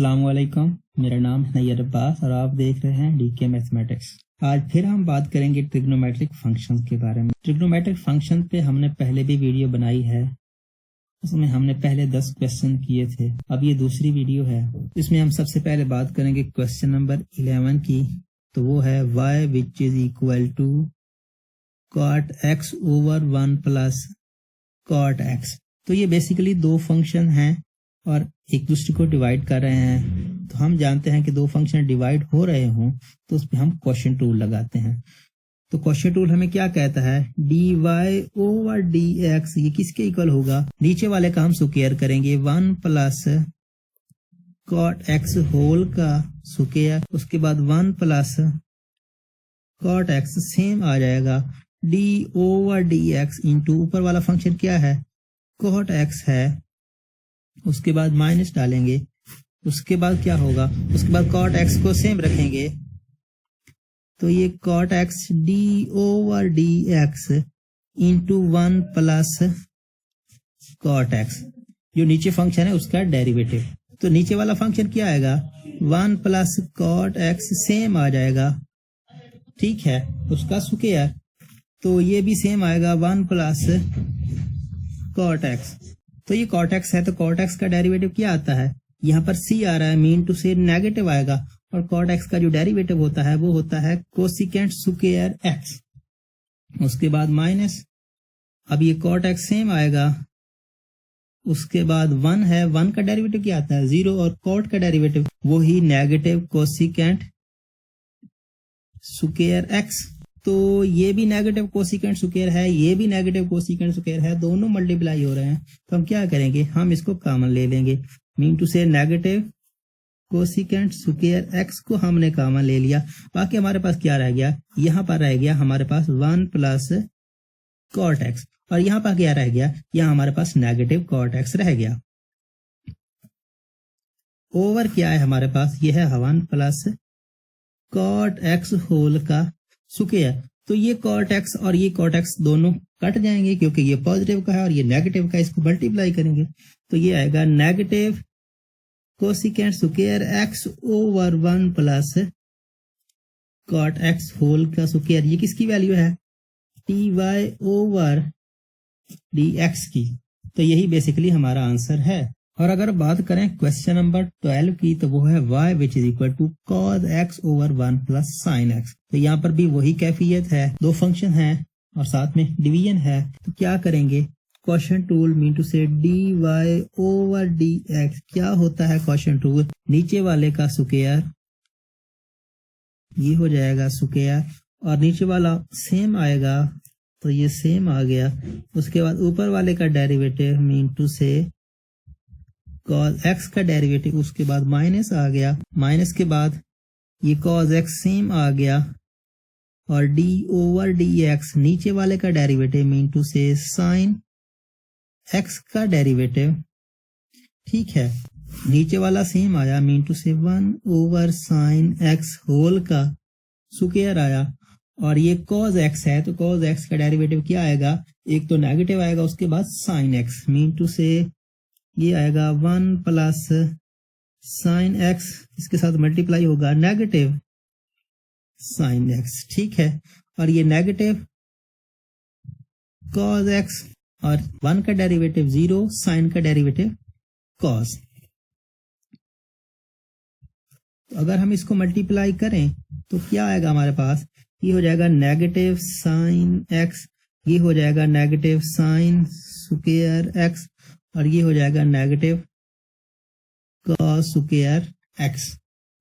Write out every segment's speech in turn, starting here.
अस्सलामुअलैकुम, मेरा नाम है नैयर अब्बास और आप देख रहे हैं डीके मैथमेटिक्स। आज फिर हम बात करेंगे ट्रिग्नोमेट्रिक फंक्शंस के बारे में। ट्रिग्नोमेट्रिक फंक्शन पे हमने पहले भी वीडियो बनाई है, उसमें हमने पहले 10 क्वेश्चन किए थे। अब ये दूसरी वीडियो है, इसमें हम सबसे पहले बात करेंगे क्वेश्चन नंबर 11 की। तो वो है y which is equal to cot x over 1 plus cot x। तो ये बेसिकली दो फंक्शन हैं और एक दूसरे को डिवाइड कर रहे हैं। तो हम जानते हैं कि दो फंक्शन डिवाइड हो रहे हों तो उस पर हम क्वोशिएंट रूल लगाते हैं। तो क्वोशिएंट रूल हमें क्या कहता है, dy ओवर dx ये किसके इक्वल होगा, नीचे वाले का हम स्क्वायर करेंगे 1 प्लस cot x होल का स्क्वायर, उसके बाद 1 प्लस cot x सेम आ जाएगा d ओवर dx इंटू ऊपर वाला फंक्शन क्या है, cot x है, उसके बाद माइनस डालेंगे, उसके बाद क्या होगा, उसके बाद cot x को सेम रखेंगे। तो ये cot x d over dx into 1 plus cot x, जो नीचे फंक्शन है उसका डेरिवेटिव। तो नीचे वाला फंक्शन क्या आएगा, 1 प्लस cot x सेम आ जाएगा, ठीक है, उसका स्क्वायर। तो ये भी सेम आएगा 1 प्लस cot x। तो ये cot x है, तो cot x का डेरिवेटिव क्या आता है, यहाँ पर c आ रहा है, मीन टू से नेगेटिव आएगा, और cot x का जो डेरिवेटिव होता है वो होता है कोसिकेंट स्क्वायर x, उसके बाद माइनस, अब ये cot x सेम आएगा, उसके बाद 1 है, 1 का डेरिवेटिव क्या आता है 0, और cot का डेरिवेटिव वो ही नेगेटिव कोसिकेंट स्क्वायर x। तो ये भी नेगेटिव कोसिकेंट स्क्वायर है, ये भी नेगेटिव कोसिकेंट स्क्वायर है, दोनों मल्टीप्लाई हो रहे हैं। तो हम क्या करेंगे, हम इसको कॉमन ले लेंगे, मीन टू से नेगेटिव कोसिकेंट स्क्वायर x को हमने कॉमन ले लिया। बाकी हमारे पास क्या रह गया, यहाँ पर रह गया हमारे पास 1 प्लस cot x, और यहाँ पर क्या रह गया, यहाँ हमारे पास नेगेटिव cot x रह गया। ओवर क्या है हमारे पास, ये है 1 प्लस cot x होल का स्क्वायर। तो ये cot x और ये cot x दोनों कट जाएंगे क्योंकि ये पॉजिटिव का है और ये नेगेटिव का है, इसको मल्टीप्लाई करेंगे तो ये आएगा negative cosecant square x over 1 plus cot x whole का स्क्वायर। ये किसकी वैल्यू है, dy ओवर dx की। तो यही बेसिकली हमारा आंसर है। और अगर बात करें क्वेश्चन नंबर 12 की, तो वो है y which is equal to cos x over 1 plus sin x। तो यहाँ पर भी वही कैफियत है, दो फंक्शन है और साथ में डिवीजन है। तो क्या करेंगे, quotient rule mean to say dy over dx। क्या होता है क्वोशिएंट रूल, नीचे वाले का स्क्वायर ये हो जाएगा स्क्वायर, और नीचे वाला सेम आएगा तो ये सेम आ गया, उसके बाद ऊपर वाले का डेरिवेटिव मीन टू से cos x का डेरिवेटिव, उसके बाद माइनस आ गया, माइनस के बाद ये cos x सेम आ गया, और d ओवर dx नीचे वाले का डेरिवेटिव मीन टू से sin x का डेरिवेटिव, ठीक है, नीचे वाला सेम आया मीन टू से 1 ओवर sin x होल का स्क्वायर आया, और ये cos x है तो cos x का डेरिवेटिव क्या आएगा, एक तो नेगेटिव आएगा, उसके बाद sin x मीन टू से ये आएगा 1 प्लस sin x, इसके साथ मल्टीप्लाई होगा नेगेटिव sin x, ठीक है, और ये नेगेटिव cos x, और 1 का डेरिवेटिव 0, sin का डेरिवेटिव cos। तो अगर हम इसको मल्टीप्लाई करें तो क्या आएगा हमारे पास, ये हो जाएगा नेगेटिव sin x, ये हो जाएगा नेगेटिव sin स्क्वायर x, और ये हो जाएगा नेगेटिव cos स्क्वायर x।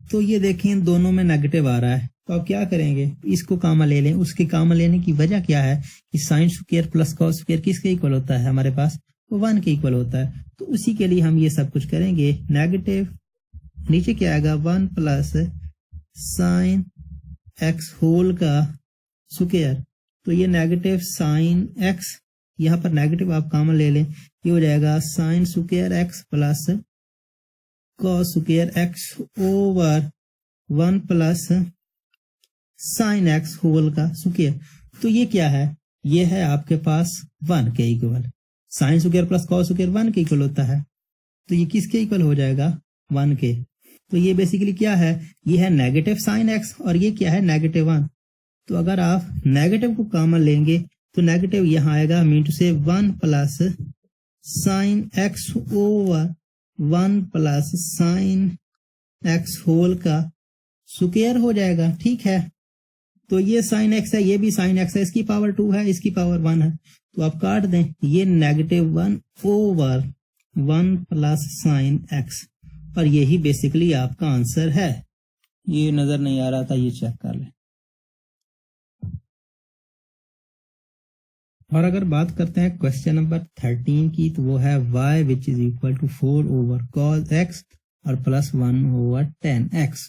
तो ये देखें दोनों में नेगेटिव आ रहा है, तो अब क्या करेंगे, इसको कॉमन ले लें। उसके कॉमन लेने की वजह क्या है कि sin square plus cos square किसके इक्वल होता है, हमारे पास 1 के इक्वल होता है। तो उसी के लिए हम ये सब कुछ करेंगे, नेगेटिव नीचे क्या आएगा 1 प्लस sin x होल का स्क्वायर, तो ये नेगेटिव sin x, यहाँ पर नेगेटिव आप कॉमन ले लें, ये हो जाएगा sin square x plus cos square x over 1 plus sin x whole का स्क्वायर। तो ये क्या है, ये है आपके पास 1 के equal, sin square plus cos square 1 के इक्वल होता है, तो ये किसके इक्वल हो जाएगा, 1 के। तो ये बेसिकली क्या है, ये है नेगेटिव साइन एक्स और ये क्या है -1। तो अगर आप नेगेटिव को कॉमन लेंगे तो नेगेटिव यहाँ आएगा, मीन टू से 1 plus sine X over 1 plus sine X whole का स्क्वायर हो जाएगा। ठीक है, तो ये साइन एक्स है, ये भी साइन एक्स है, इसकी पावर 2 है, इसकी पावर 1 है, तो आप काट दें, ये -1 ओवर 1 प्लस साइन एक्स, और यही बेसिकली आपका आंसर है। ये नजर नहीं आ रहा था, ये चेक कर लें। और अगर बात करते हैं क्वेश्चन नंबर 13 की, तो वो है y which is equal to 4 over cos x और प्लस 1 ओवर tan x।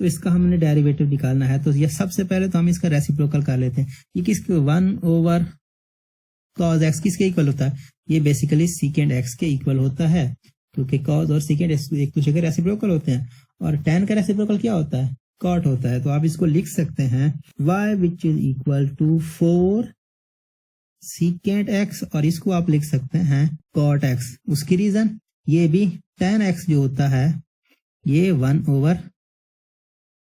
तो इसका हमने डेरिवेटिव निकालना है, तो ये सबसे पहले तो हम इसका रेसिप्रोकल कर लेते हैं। ये किसके 1 ओवर cos x किसके इक्वल होता है, ये बेसिकली सीकेंड x के इक्वल होता है, क्योंकि cos और सीकेंड एक दूसरे के रेसिप्रोकल होते हैं, और tan का रेसिप्रोकल क्या होता है, cot होता है। तो आप इसको लिख सकते हैं y which is equal to 4 secant x, और इसको आप लिख सकते हैं cot x। उसकी रीजन, ये भी tan x जो होता है ये 1 ओवर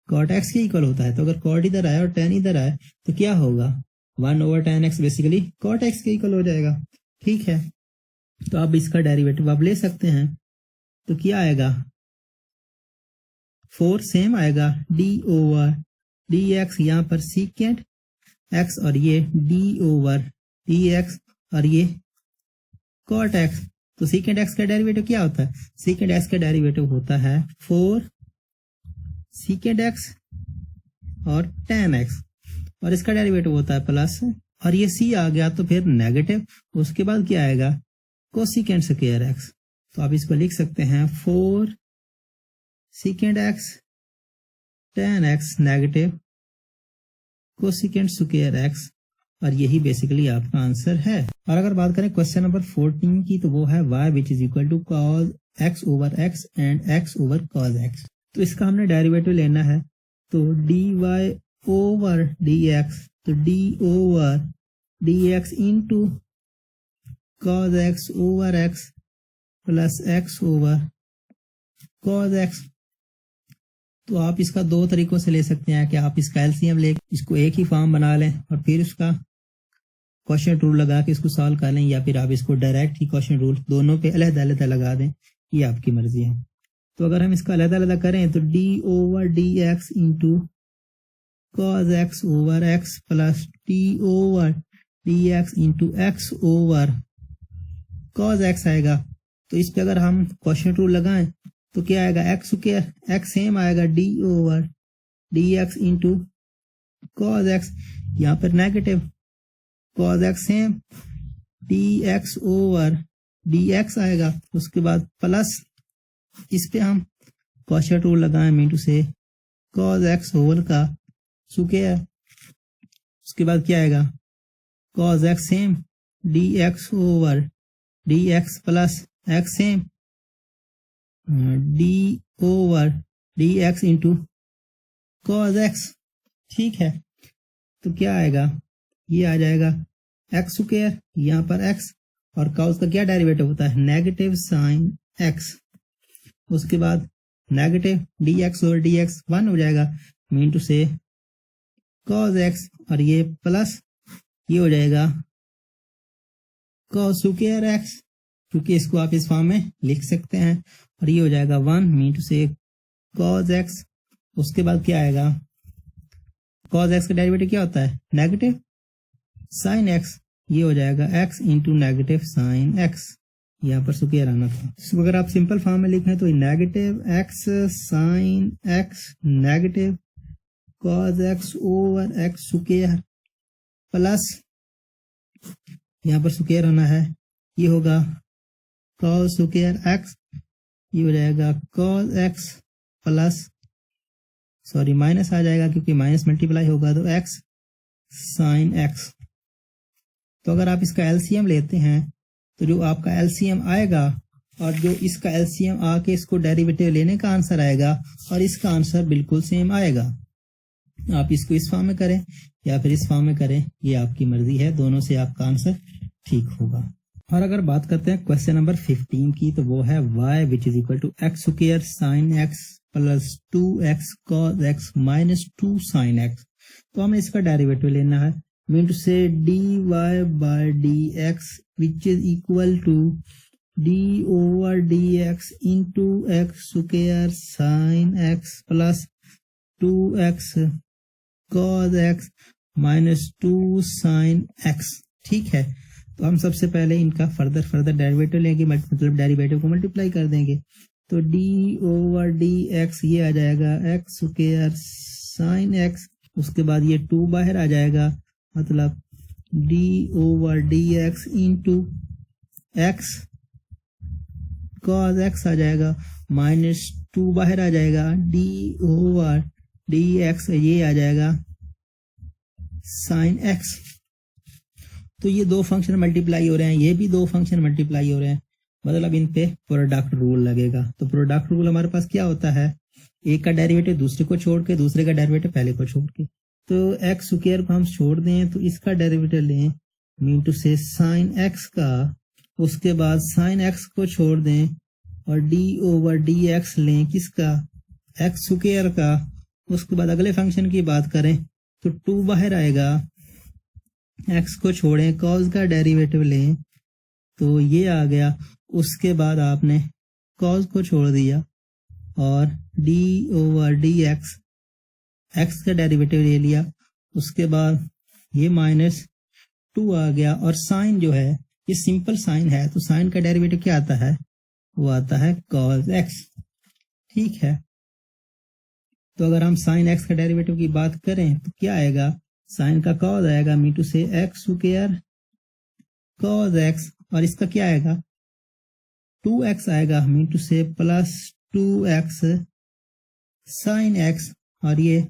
cot x के इक्वल होता है। तो अगर cot इधर आए और tan इधर आए तो क्या होगा, 1 over tan x basically cot x के इक्वल हो जाएगा। ठीक है, तो आप इसका डेरिवेटिव आप ले सकते हैं, तो क्या आएगा, 4 सेम आएगा d ओवर dx, यहाँ पर सीकेंड x और ये d ओवर dx और ये cot x। तो सीकेंड x का डेरिवेटिव क्या होता है, सीकेंड x का डेरिवेटिव होता है 4 सीकेंड x और tan x, और इसका डेरिवेटिव होता है प्लस, और ये c आ गया तो फिर नेगेटिव, उसके बाद क्या आएगा कोसिकेंड स्क्वायर x। तो आप इसको लिख सकते हैं 4 secant x tan x negative cosecant square x, और यही बेसिकली आपका आंसर है। और अगर बात करें क्वेश्चन नंबर 14 की, तो वो है y which is equal to cos x over x and x over cos x। तो इसका हमने डेरिवेटिव लेना है, तो dy ओवर dx, तो d over dx into cos x over x plus x over cos x। तो आप इसका दो तरीकों से ले सकते हैं कि आप इसका एलसीएम ले इसको एक ही फॉर्म बना लें और फिर उसका क्वेश्चन रूल लगा के इसको सॉल्व कर लें, या फिर आप इसको डायरेक्ट ही क्वेश्चन रूल दोनों पे अलग-अलग लगा दें, ये आपकी मर्जी है। तो अगर हम इसका अलग-अलग करें तो d over dx into cos x over x plus t over dx into x over cos x आएगा। तो इस पे अगर हम क्वेश्चन रूल लगाएं तो क्या आएगा, x स्क्वायर, x सेम आएगा d over dx into cos x, यहाँ पर negative cos x same dx over dx आएगा, उसके बाद प्लस इस पे हम क्वेश्चन रूल लगाएं, मीनू से cos x होल का स्क्वायर, उसके बाद क्या आएगा cos x same dx over dx plus x same d over dx into cos x। ठीक है, तो क्या आएगा, ये आ जाएगा x स्क्वायर, यहाँ पर x, और cos का क्या डेरिवेटिव होता है, नेगेटिव साइन x, उसके बाद नेगेटिव dx और dx 1 हो जाएगा, मीन टू से cos x, और ये प्लस ये हो जाएगा cos स्क्वायर x, क्योंकि इसको आप इस फॉर्म में लिख सकते हैं, और ये हो जाएगा 1 मीन टू से cos x। उसके बाद क्या आएगा, cos x का डेरिवेटिव क्या होता है, नेगेटिव साइन x, ये हो जाएगा x into negative sine x, यहाँ पर स्क्वायर आना था। इसको अगर आप सिंपल फॉर्म में लिखें तो negative x sine x negative cos x over x square plus यहाँ पर स्क्वायर होना है, ये होगा cos स्क्वायर x, ये हो जाएगा cos x plus sorry minus आ जाएगा क्योंकि माइनस मल्टीप्लाई होगा तो x साइन x। तो अगर आप इसका एलसीएम लेते हैं तो जो आपका एलसीएम आएगा और जो इसका एलसीएम आके इसको डेरिवेटिव लेने का आंसर आएगा और इसका आंसर बिल्कुल सेम आएगा। आप इसको इस फॉर्म में करें या फिर इस फॉर्म में करें, ये आपकी मर्जी है, दोनों से आपका आंसर ठीक होगा। और अगर बात करते हैं क्वेश्चन नंबर 15 की, तो वो है y which is equal to x square sine x plus 2x cos x minus 2 sin x। तो हमें इसका डेरिवेटिव लेना है, mean to say dy by dx which is equal to d over dx into x square sine x plus 2x cos x minus 2 sin x। ठीक है, तो हम सबसे पहले इनका फर्दर डेरिवेटिव लेंगे, मतलब डेरिवेटिव को मल्टीप्लाई कर देंगे। तो d ओवर dx ये आ जाएगा एक्स स्क्वायर साइन x, उसके बाद ये 2 बाहर आ जाएगा, मतलब d over dx into x cos x आ जाएगा, माइनस 2 बाहर आ जाएगा, d ओवर dx ये आ जाएगा साइन x। तो ये दो फंक्शन मल्टीप्लाई हो रहे हैं, ये भी दो फंक्शन मल्टीप्लाई हो रहे हैं, मतलब इन पे प्रोडक्ट रूल लगेगा। तो प्रोडक्ट रूल हमारे पास क्या होता है, एक का डेरिवेटिव दूसरे को छोड़ के, दूसरे का डेरिवेटिव पहले को छोड़ के। तो एक्स स्क्वायर को हम छोड़ दें तो इसका डेरिवेटिव लें, मीन टू से साइन एक्स का, उसके बाद साइन एक्स को छोड़ दें और डी ओवर डी एक्स लें किसका, एक्स स्क्वायर का। उसके बाद अगले फंक्शन की बात करें तो 2 बाहर आएगा, एक्स को छोड़ें, कॉस का डेरिवेटिव लें तो ये आ गया। उसके बाद आपने कॉस को छोड़ दिया और D over D x, x का डेरिवेटिव ले लिया, उसके बाद ये माइनस 2 आ गया। और साइन जो है ये सिंपल साइन है, तो साइन का डेरिवेटिव क्या आता है, वो आता है कॉस एक्स। ठीक है, तो अगर हम साइन एक्स का डेरिवेटिव की बात करें तो क्या आएगा, साइन का कॉस आएगा, मीन टू से एक्स स्क्वायर कॉस एक्स, और इसका क्या आएगा 2x आएगा, मीन टू से प्लस 2x साइन एक्स, और ये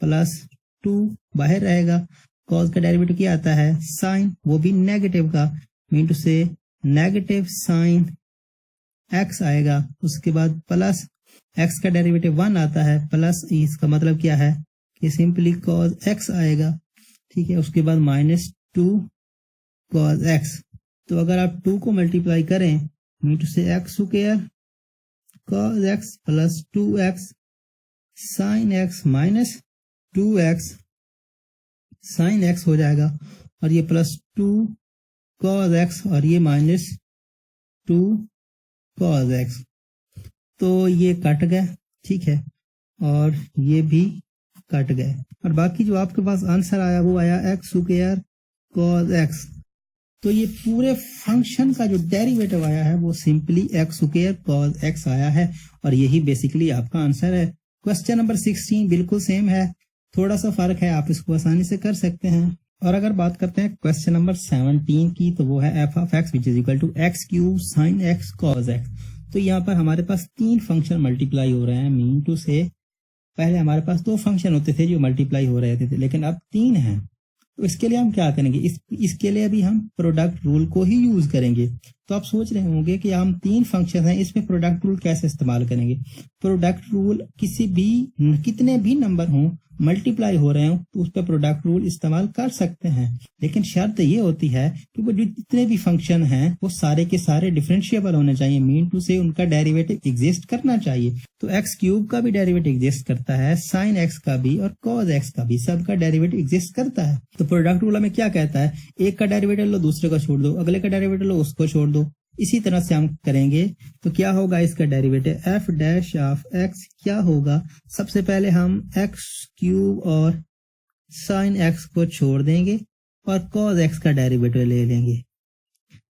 प्लस 2 बाहर रहेगा। कॉस का डेरिवेटिव क्या आता है साइन, वो भी नेगेटिव का, मीन टू से नेगेटिव साइन एक्स आएगा। उसके बाद प्लस एक्स का डेरिवेटिव 1 आता है, प्लस इसका मतलब क्या है कि सिंपली कॉस एक्स आएगा। ठीक है, उसके बाद माइनस 2 कॉस एक्स। तो अगर आप 2 को मल्टीप्लाई करें, मीन टू से x square cos x plus 2x sine x minus 2x sine x हो जाएगा, और ये प्लस 2 कॉस एक्स और ये माइनस 2 कॉस एक्स। तो ये कट गए, ठीक है, और ये भी कट गए, और बाकी जो आपके पास आंसर आया वो आया एक्स स्क्वायर कॉस एक्स। तो ये पूरे फंक्शन का जो डेरिवेटिव आया है वो simply x square cos x आया है, और यही बेसिकली आपका आंसर है। क्वेश्चन नंबर 16 बिल्कुल सेम है, थोड़ा सा फर्क है, आप इसको आसानी से कर सकते हैं। और अगर बात करते हैं क्वेश्चन नंबर 17 की, तो वो है f of x which is equal to x cube sine x cos x. तो यहाँ पर हमारे पास 3 फंक्शन मल्टीप्लाई हो रहे हैं, मीन टू से पहले हमारे पास 2 फंक्शन होते थे जो मल्टीप्लाई हो रहे थे, लेकिन अब 3 हैं। तो इसके लिए हम क्या करेंगे, इसके लिए अभी हम प्रोडक्ट रूल को ही यूज करेंगे। तो आप सोच रहे होंगे कि हम 3 फंक्शन हैं, इसमें प्रोडक्ट रूल कैसे इस्तेमाल करेंगे। प्रोडक्ट रूल कितने भी नंबर हों मल्टीप्लाई हो रहे हो तो उस पर प्रोडक्ट रूल इस्तेमाल कर सकते हैं, लेकिन शर्त ये होती है कि वो जो जितने भी फंक्शन हैं वो सारे के सारे डिफरेंशिएबल होने चाहिए, मीन टू से उनका डेरिवेटिव एग्जिस्ट करना चाहिए। तो एक्स क्यूब का भी डेरिवेटिव एग्जिस्ट करता है, साइन एक्स का भी और कॉस एक्स का भी, सबका डेरिवेटिव एग्जिस्ट करता है। तो प्रोडक्ट रूल हमें क्या कहता है, एक का डेरिवेटिव लो दूसरे को छोड़ दो, अगले का डेरिवेटिव लो उसको छोड़ दो। इसी तरह से हम करेंगे तो क्या होगा, इसका derivative F dash of x क्या होगा, सबसे पहले हम एक्स क्यूब और साइन एक्स को छोड़ देंगे और कॉस एक्स का डेरिवेटिव ले लेंगे,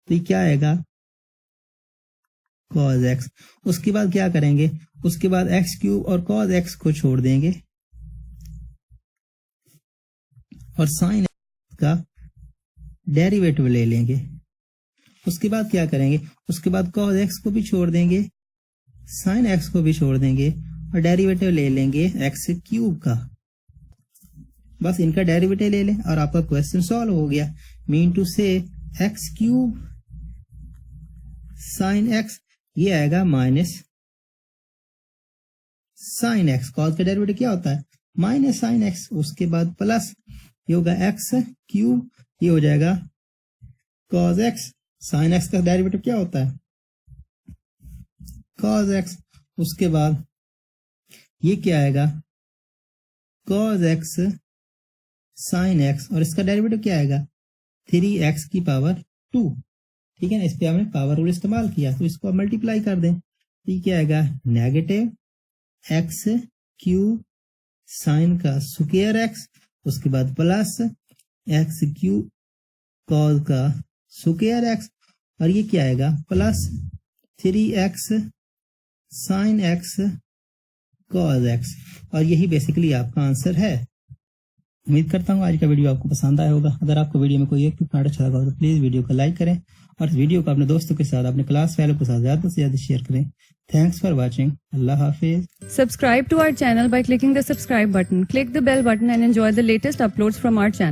तो ये क्या आएगा कॉस एक्स। उसके बाद क्या करेंगे, उसके बाद एक्स क्यूब और कॉस एक्स को छोड़ देंगे और साइन एक्स का डेरिवेटिव ले लेंगे। उसके बाद क्या करेंगे, उसके बाद कॉस एक्स को भी छोड़ देंगे, साइन एक्स को भी छोड़ देंगे और डेरिवेटिव ले लेंगे एक्स क्यूब का। बस इनका डेरिवेटिव ले लें और आपका क्वेश्चन सॉल्व हो गया। मीन टू से एक्स क्यूब साइन एक्स, ये आएगा माइनस साइन एक्स, कॉस का डेरिवेटिव क्या होता है माइनस साइन एक्स। उसके बाद प्लस ये होगा एक्स क्यूब, ये हो जाएगा कॉस एक्स, साइन एक्स का डेरिवेटिव क्या होता है कॉस एक्स। उसके बाद ये क्या आएगा, cos x sin x, और इसका डेरिवेटिव क्या आएगा, 3x की पावर 2। ठीक है ना, इस पे हमने पावर रूल इस्तेमाल किया, तो इसको मल्टीप्लाई कर दें, तो ये क्या आएगा, नेगेटिव एक्स क्यू साइन का स्क्वायर एक्स, उसके बाद प्लस एक्स क्यू कॉस का स्क्वायर एक्स, और ये क्या आएगा, plus 3x sign x cos x, और यही बेसिकली आपका आंसर है। उम्मीद करता हूँ आज का वीडियो आपको पसंद आया होगा। अगर आपको वीडियो में कोई एक भी पार्ट अच्छा लगा हो तो प्लीज वीडियो को लाइक करें और इस वीडियो को अपने दोस्तों के साथ, अपने क्लास वालों के साथ ज्यादा से ज्यादा शेयर करें। Thanks for watching. Allah Hafiz. Subscribe to our channel by clicking the subscribe button. Click the bell button and enjoy the latest uploads from our channel.